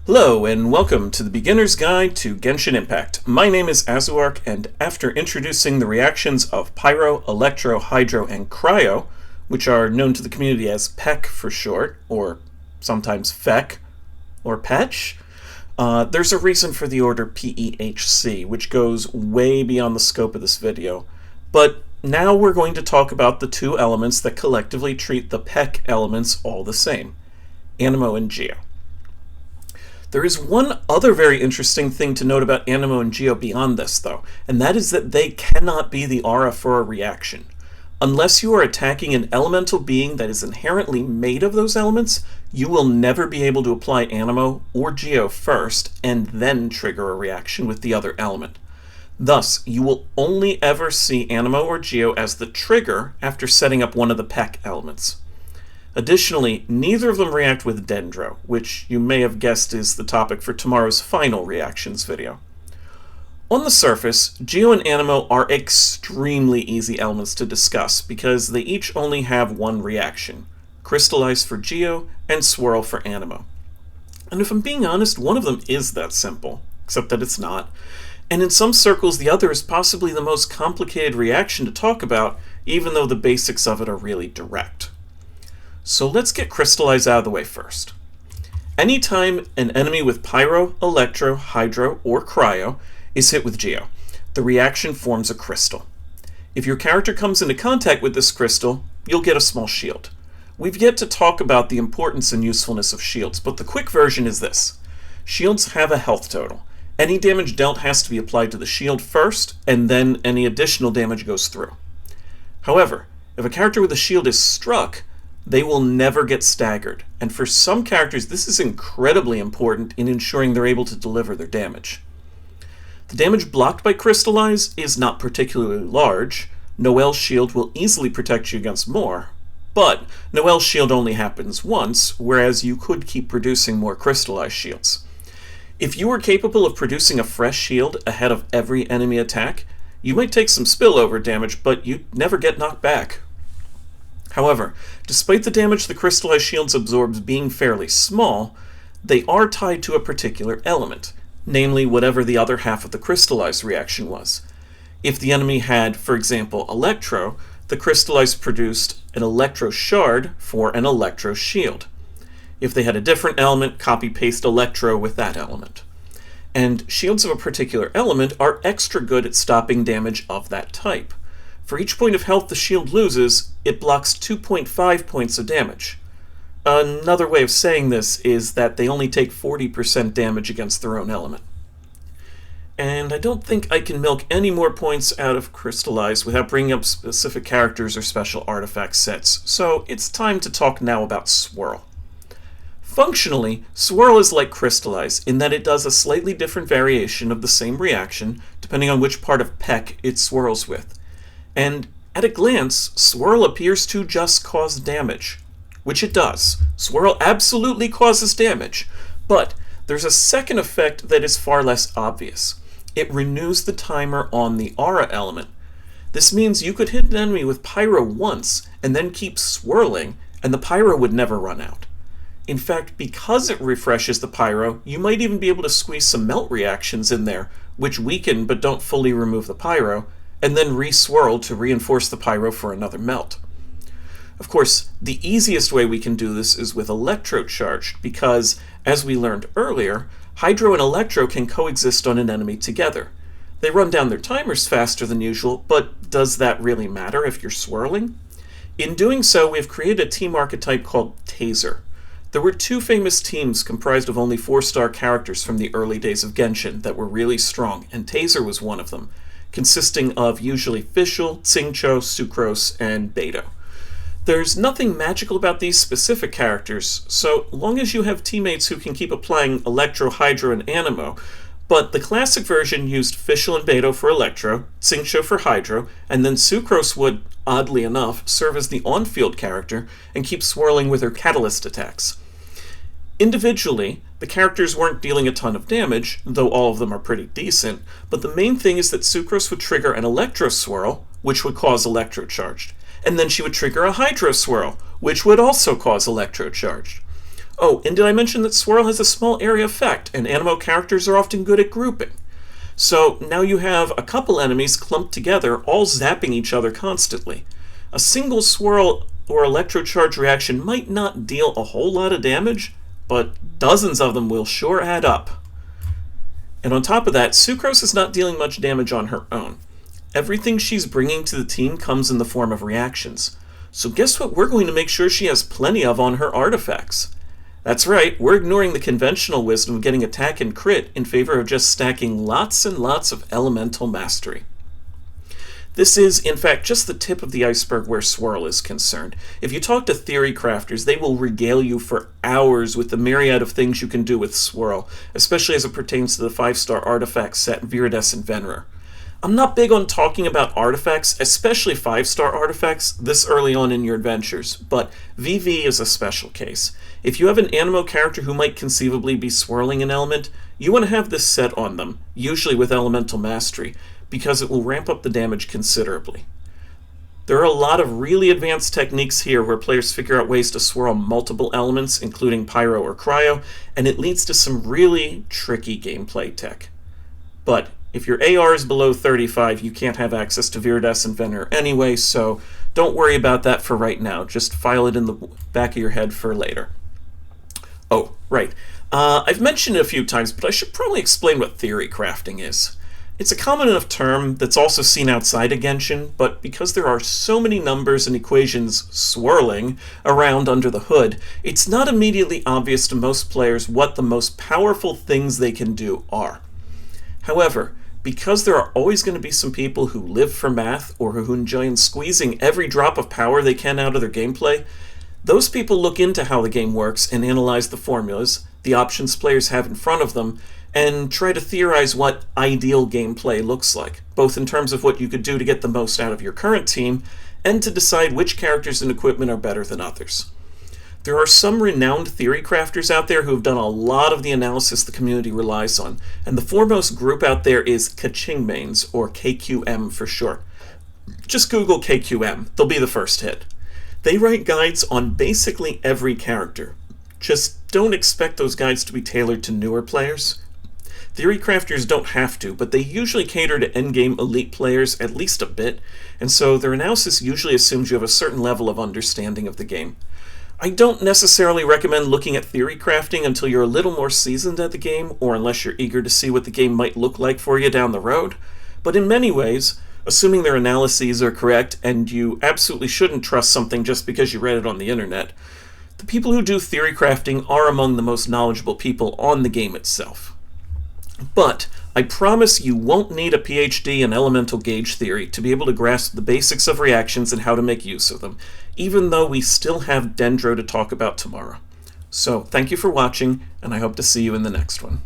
Hello, and welcome to the Beginner's Guide to Genshin Impact. My name is Azuark, and after introducing the reactions of Pyro, Electro, Hydro, and Cryo, which are known to the community as PEC for short, or sometimes FEC, or PETCH, there's a reason for the order PEHC, which goes way beyond the scope of this video. But now we're going to talk about the two elements that collectively treat the PEC elements all the same, Anemo and Geo. There is one other very interesting thing to note about Anemo and Geo beyond this, though, and that is that they cannot be the aura for a reaction. Unless you are attacking an elemental being that is inherently made of those elements, you will never be able to apply Anemo or Geo first and then trigger a reaction with the other element. Thus, you will only ever see Anemo or Geo as the trigger after setting up one of the PEC elements. Additionally, neither of them react with Dendro, which you may have guessed is the topic for tomorrow's final reactions video. On the surface, Geo and Anemo are extremely easy elements to discuss because they each only have one reaction, Crystallize for Geo and Swirl for Anemo. And if I'm being honest, one of them is that simple, except that it's not. And in some circles, the other is possibly the most complicated reaction to talk about, even though the basics of it are really direct. So let's get Crystallize out of the way first. Anytime an enemy with Pyro, Electro, Hydro, or Cryo is hit with Geo, the reaction forms a crystal. If your character comes into contact with this crystal, you'll get a small shield. We've yet to talk about the importance and usefulness of shields, but the quick version is this. Shields have a health total. Any damage dealt has to be applied to the shield first, and then any additional damage goes through. However, if a character with a shield is struck, they will never get staggered, and for some characters this is incredibly important in ensuring they're able to deliver their damage. The damage blocked by Crystallize is not particularly large. Noelle's shield will easily protect you against more, but Noelle's shield only happens once, whereas you could keep producing more Crystallize shields. If you were capable of producing a fresh shield ahead of every enemy attack, you might take some spillover damage, but you'd never get knocked back. However, despite the damage the Crystallize shields absorbs being fairly small, they are tied to a particular element, namely whatever the other half of the Crystallize reaction was. If the enemy had, for example, Electro, the Crystallize produced an Electro shard for an Electro shield. If they had a different element, copy-paste Electro with that element. And shields of a particular element are extra good at stopping damage of that type. For each point of health the shield loses, it blocks 2.5 points of damage. Another way of saying this is that they only take 40% damage against their own element. And I don't think I can milk any more points out of Crystallize without bringing up specific characters or special artifact sets, so it's time to talk now about Swirl. Functionally, Swirl is like Crystallize in that it does a slightly different variation of the same reaction depending on which part of PEC it swirls with. And at a glance, Swirl appears to just cause damage, which it does. Swirl absolutely causes damage, but there's a second effect that is far less obvious. It renews the timer on the aura element. This means you could hit an enemy with Pyro once and then keep swirling, and the Pyro would never run out. In fact, because it refreshes the Pyro, you might even be able to squeeze some melt reactions in there, which weaken but don't fully remove the Pyro, and then re-swirl to reinforce the Pyro for another melt. Of course, the easiest way we can do this is with Electro charged, because, as we learned earlier, Hydro and Electro can coexist on an enemy together. They run down their timers faster than usual, but does that really matter if you're swirling? In doing so, we've created a team archetype called Taser. There were two famous teams comprised of only 4-star characters from the early days of Genshin that were really strong, and Taser was one of them, consisting of usually Fischl, Xingqiu, Sucrose, and Beidou. There's nothing magical about these specific characters, so long as you have teammates who can keep applying Electro, Hydro, and Anemo, but the classic version used Fischl and Beidou for Electro, Xingqiu for Hydro, and then Sucrose would, oddly enough, serve as the on-field character and keep swirling with her catalyst attacks. Individually, the characters weren't dealing a ton of damage, though all of them are pretty decent, but the main thing is that Sucrose would trigger an Electro Swirl, which would cause Electro Charged, and then she would trigger a Hydro Swirl, which would also cause Electro Charged. Oh, and did I mention that Swirl has a small area effect, and Anemo characters are often good at grouping? So now you have a couple enemies clumped together, all zapping each other constantly. A single Swirl or electrocharge reaction might not deal a whole lot of damage, but dozens of them will sure add up. And on top of that, Sucrose is not dealing much damage on her own. Everything she's bringing to the team comes in the form of reactions. So guess what we're going to make sure she has plenty of on her artifacts? That's right, we're ignoring the conventional wisdom of getting attack and crit in favor of just stacking lots and lots of elemental mastery. This is, in fact, just the tip of the iceberg where Swirl is concerned. If you talk to theorycrafters, they will regale you for hours with the myriad of things you can do with Swirl, especially as it pertains to the 5-star artifact set Viridescent Venerer. I'm not big on talking about artifacts, especially 5-star artifacts, this early on in your adventures, but VV is a special case. If you have an Anemo character who might conceivably be swirling an element, you want to have this set on them, usually with Elemental Mastery, because it will ramp up the damage considerably. There are a lot of really advanced techniques here where players figure out ways to swirl multiple elements, including Pyro or Cryo, and it leads to some really tricky gameplay tech. But if your AR is below 35, you can't have access to Viridescent Venerer anyway, so don't worry about that for right now. Just file it in the back of your head for later. Oh, right. I've mentioned it a few times, but I should probably explain what theory crafting is. It's a common enough term that's also seen outside of Genshin, but because there are so many numbers and equations swirling around under the hood, it's not immediately obvious to most players what the most powerful things they can do are. However, because there are always going to be some people who live for math or who enjoy squeezing every drop of power they can out of their gameplay, those people look into how the game works and analyze the formulas, the options players have in front of them, and try to theorize what ideal gameplay looks like, both in terms of what you could do to get the most out of your current team, and to decide which characters and equipment are better than others. There are some renowned theory crafters out there who have done a lot of the analysis the community relies on, and the foremost group out there is Kachingmains, or KQM for short. Just Google KQM, they'll be the first hit. They write guides on basically every character. Just don't expect those guides to be tailored to newer players. Theory crafters don't have to, but they usually cater to endgame elite players at least a bit, and so their analysis usually assumes you have a certain level of understanding of the game. I don't necessarily recommend looking at theory crafting until you're a little more seasoned at the game, or unless you're eager to see what the game might look like for you down the road, but in many ways, assuming their analyses are correct, and you absolutely shouldn't trust something just because you read it on the internet, the people who do theory crafting are among the most knowledgeable people on the game itself. But I promise you won't need a PhD in elemental gauge theory to be able to grasp the basics of reactions and how to make use of them, even though we still have Dendro to talk about tomorrow. So thank you for watching, and I hope to see you in the next one.